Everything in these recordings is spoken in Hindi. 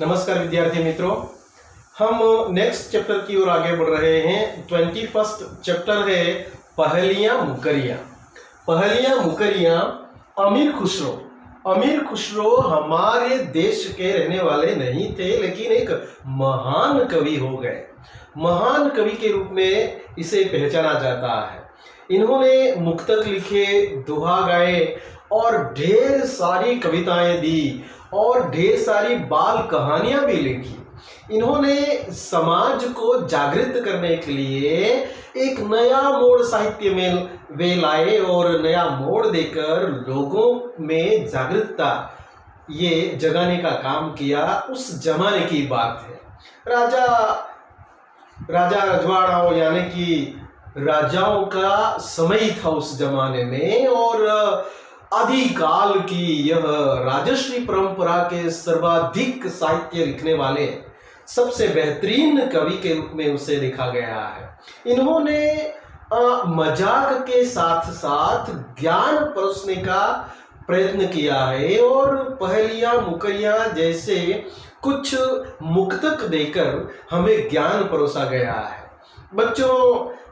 नमस्कार विद्यार्थी मित्रों, हम नेक्स्ट चैप्टर की ओर आगे बढ़ रहे हैं। 21st चैप्टर है पहेलियां मुकरियां। पहेलियां मुकरियां। अमीर खुसरो हमारे देश के रहने वाले नहीं थे, लेकिन एक महान कवि हो गए। महान कवि के रूप में इसे पहचाना जाता है। इन्होंने मुक्तक लिखे, दोहा गाए और ढेर सारी कविताएं दी और ढेर सारी बाल कहानियां भी लिखी। इन्होंने समाज को जागृत करने के लिए एक नया मोड़ साहित्य में वे लाए और नया मोड़ देकर लोगों में जागरूकता ये जगाने का काम किया। उस जमाने की बात है। राजा रजवाड़ाओं यानी कि राजाओं का समय था उस जमाने में, और आदिकाल की यह राजश्री परंपरा के सर्वाधिक साहित्य लिखने वाले सबसे बेहतरीन कवि के रूप में उसे देखा गया है। इन्होंने मजाक के साथ साथ ज्ञान परोसने का प्रयत्न किया है और पहेलियां मुकरियां जैसे कुछ मुक्तक देकर हमें ज्ञान परोसा गया है। बच्चों,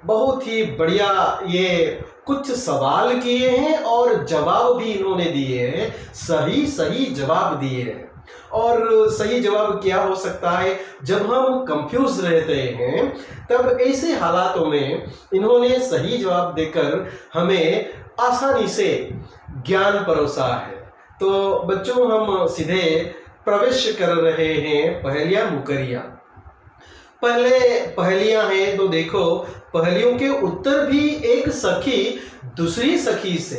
बहुत ही बढ़िया ये कुछ सवाल किए हैं और जवाब भी इन्होंने दिए हैं। सही जवाब दिए हैं। और सही जवाब क्या हो सकता है? जब हम कंफ्यूज रहते हैं तब ऐसे हालातों में इन्होंने सही जवाब देकर हमें आसानी से ज्ञान परोसा है। तो बच्चों, हम सीधे प्रवेश कर रहे हैं पहेलियां मुकरियां। पहले पहेलियां हैं तो देखो, पहेलियों के उत्तर भी एक सखी दूसरी सखी से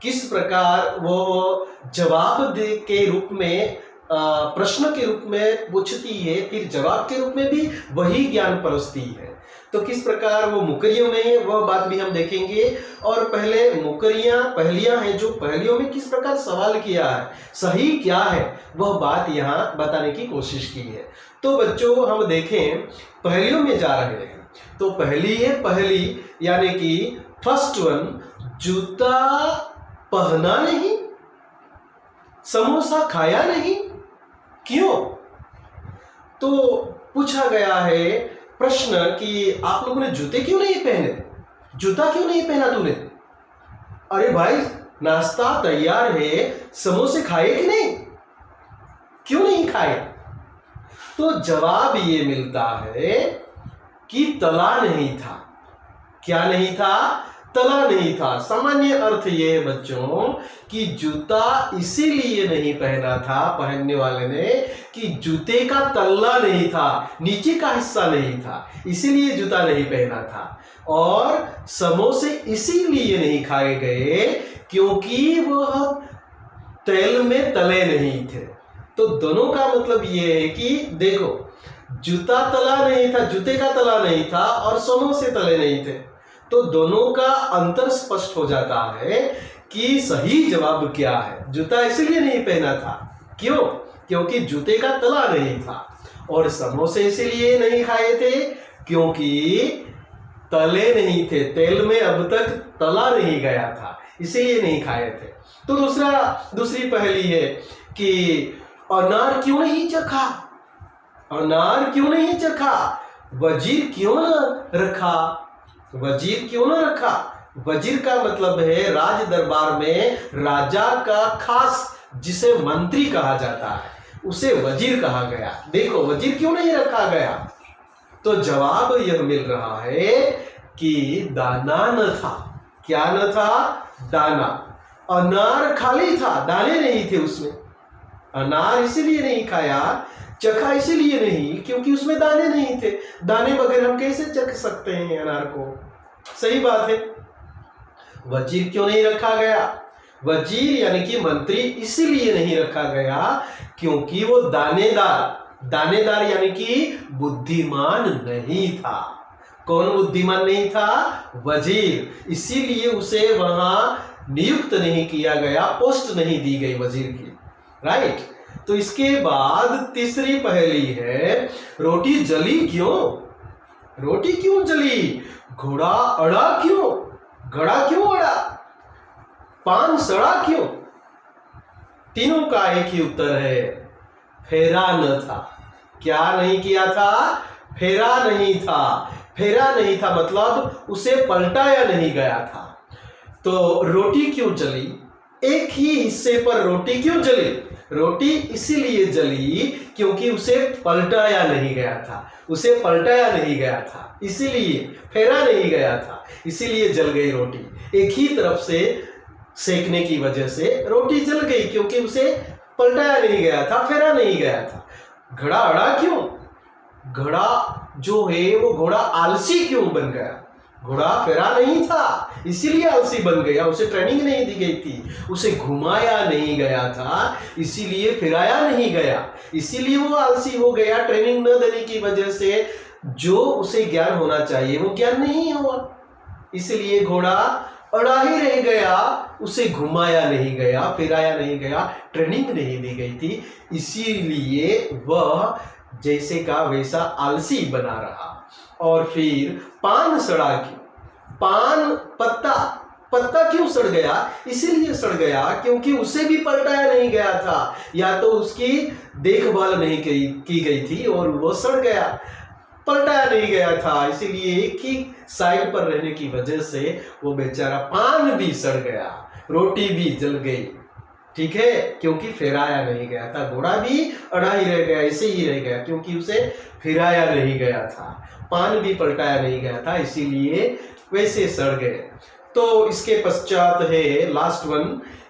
किस प्रकार वो जवाब के रूप में, प्रश्न के रूप में पूछती है, फिर जवाब के रूप में भी वही ज्ञान परोसती है। तो किस प्रकार वो मुकरियों में वह बात भी हम देखेंगे। और पहले पहेलियां हैं जो पहेलियों में किस प्रकार सवाल किया है, सही क्या है, वह बात यहाँ बताने की कोशिश की है। तो बच्चों, हम देखें पहेलियों में जा रहे हैं। तो पहली है पहली यानी कि फर्स्ट वन, जूता पहना नहीं, समोसा खाया नहीं, क्यों? तो पूछा गया है प्रश्न कि आप लोगों ने जूते क्यों नहीं पहने, जूता क्यों नहीं पहना तूने? अरे भाई, नाश्ता तैयार है, समोसे खाए कि नहीं, क्यों नहीं खाए? तो जवाब ये मिलता है कि तला नहीं था। क्या नहीं था? तला नहीं था। सामान्य अर्थ ये है बच्चों कि जूता इसीलिए नहीं पहना था पहनने वाले ने कि जूते का तल्ला नहीं था, नीचे का हिस्सा नहीं था, इसीलिए जूता नहीं पहना था। और समोसे इसीलिए नहीं खाए गए क्योंकि वह तेल में तले नहीं थे। तो दोनों का मतलब ये है कि देखो, जूता तला नहीं था, जूते का तला नहीं था और समोसे तले नहीं थे। तो दोनों का अंतर स्पष्ट हो जाता है कि सही जवाब क्या है। जूता इसलिए नहीं पहना था, क्यों? क्योंकि जूते का तला नहीं था। और समोसे इसलिए नहीं खाए थे क्योंकि तले नहीं थे, तेल में अब तक तला नहीं गया था, इसीलिए नहीं खाए थे। तो दूसरी पहेली है कि अनार क्यों नहीं चखा, अनार क्यों नहीं चखा, वजीर क्यों न रखा, वजीर क्यों न रखा। वजीर का मतलब है राज दरबार में राजा का खास, जिसे मंत्री कहा जाता है, उसे वजीर कहा गया। देखो, वजीर क्यों नहीं रखा गया? तो जवाब यह मिल रहा है कि दाना न था। क्या न था? दाना। अनार खाली था, दाने नहीं थे उसमें। अनार इसीलिए नहीं खाया, चखा इसीलिए नहीं क्योंकि उसमें दाने नहीं थे। दाने बगैर हम कैसे चख सकते हैं अनार को? सही बात है। वजीर क्यों नहीं रखा गया? वजीर यानी कि मंत्री इसीलिए नहीं रखा गया क्योंकि वो दानेदार यानी कि बुद्धिमान नहीं था। कौन बुद्धिमान नहीं था? वजीर। इसीलिए उसे वहां नियुक्त नहीं किया गया, पोस्ट नहीं दी गई वजीर की। राइट। तो इसके बाद तीसरी पहेली है, रोटी जली क्यों? रोटी क्यों जली? घोड़ा अड़ा क्यों? घड़ा क्यों अड़ा? पान सड़ा क्यों? तीनों का एक ही उत्तर है, फेरा न था। क्या नहीं किया था? फेरा नहीं था। फेरा नहीं था मतलब उसे पलटाया नहीं गया था। तो रोटी क्यों जली? एक ही हिस्से पर रोटी क्यों जली? रोटी इसीलिए जली क्योंकि उसे पलटाया नहीं गया था। उसे पलटाया नहीं गया था, इसीलिए फेरा नहीं गया था, इसीलिए जल गई रोटी। एक ही तरफ से सेकने की वजह से रोटी जल गई क्योंकि उसे पलटाया नहीं गया था, फेरा नहीं गया था। घड़ा अड़ा क्यों? घड़ा जो है वो घोड़ा आलसी क्यों बन गया? घोड़ा फेरा नहीं था, इसीलिए आलसी बन गया। उसे ट्रेनिंग नहीं दी गई थी, उसे घुमाया नहीं गया था, इसीलिए फिराया नहीं गया, इसीलिए वो आलसी हो गया। ट्रेनिंग न देने की वजह से जो उसे ज्ञान होना चाहिए वो ज्ञान नहीं हुआ, इसलिए घोड़ा अड़ा ही रह गया। उसे घुमाया नहीं गया, फिराया नहीं गया, ट्रेनिंग नहीं दी गई थी, इसीलिए वह जैसे का वैसा आलसी बना रहा। और फिर पान सड़ा क्यों? पान पत्ता क्यों सड़ गया? इसीलिए सड़ गया क्योंकि उसे भी पलटाया नहीं गया था, या तो उसकी देखभाल नहीं की गई थी और वो सड़ गया, पलटाया नहीं गया था। इसीलिए एक ही साइड पर रहने की वजह से वो बेचारा पान भी सड़ गया, रोटी भी जल गई, ठीक है, क्योंकि फिराया नहीं गया था। घोड़ा भी अड़ा ही रह गया, ऐसे ही रह गया क्योंकि उसे फिराया नहीं गया था। पान भी पलटाया नहीं गया था, इसीलिए वैसे सड़ गए। तो इसके पश्चात है लास्ट वन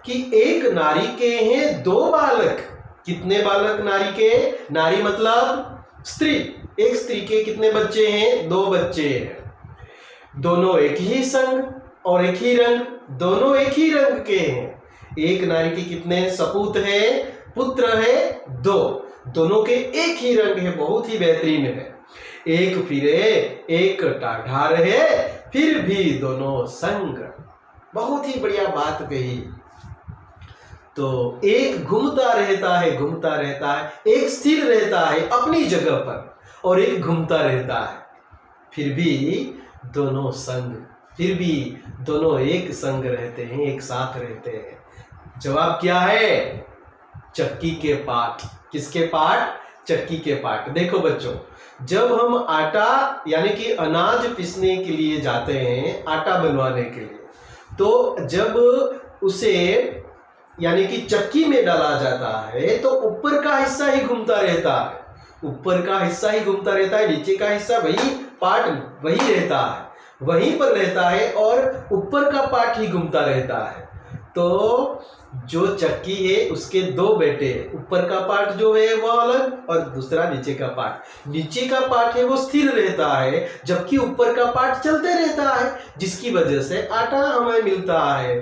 कि एक नारी के हैं 2 बालक। कितने बालक नारी के? नारी मतलब स्त्री। एक स्त्री के कितने बच्चे हैं? 2 बच्चे हैं। दोनों एक ही संग और एक ही रंग, दोनों एक ही रंग के हैं। एक नारी के कितने सपूत है? पुत्र है 2, दोनों के एक ही रंग है, बहुत ही बेहतरीन है। एक फिरे एक ठाढ़ है, फिर भी दोनों संग। बहुत ही बढ़िया बात कही। तो एक घूमता रहता है, एक स्थिर रहता है अपनी जगह पर, और एक घूमता रहता है, फिर भी दोनों संग, फिर भी दोनों एक संग रहते हैं, एक साथ रहते हैं। जवाब क्या है? चक्की के पाठ। किसके पाठ? चक्की के पाठ। देखो बच्चों, जब हम आटा यानी कि अनाज पीसने के लिए जाते हैं, आटा बनवाने के लिए, तो जब उसे यानी कि चक्की में डाला जाता है तो ऊपर का हिस्सा ही घूमता रहता है, ऊपर का हिस्सा ही घूमता रहता है, नीचे का हिस्सा वही पार्ट वही रहता है, वहीं पर रहता है, और ऊपर का पार्ट ही घूमता रहता है। तो जो चक्की है उसके 2 बेटे, ऊपर का पार्ट जो है वो अलग और दूसरा नीचे का पार्ट। नीचे का पार्ट है वो स्थिर रहता है, जबकि ऊपर का पार्ट चलते रहता है, जिसकी वजह से आटा हमें मिलता है।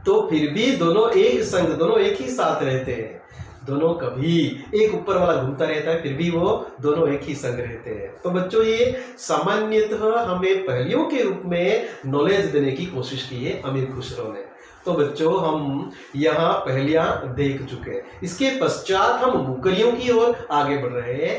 तो फिर भी दोनों एक संग, दोनों एक ही साथ रहते हैं। दोनों कभी एक ऊपर वाला घूमता रहता है, फिर भी वो दोनों एक ही संग रहते हैं। तो बच्चों, ये सामान्यतः हमें पहेलियों के रूप में नॉलेज देने की कोशिश की है अमीर खुसरो ने। तो बच्चों, हम यहाँ पहेलियां देख चुके हैं। इसके पश्चात हम मुकरियों की ओर आगे बढ़ रहे हैं।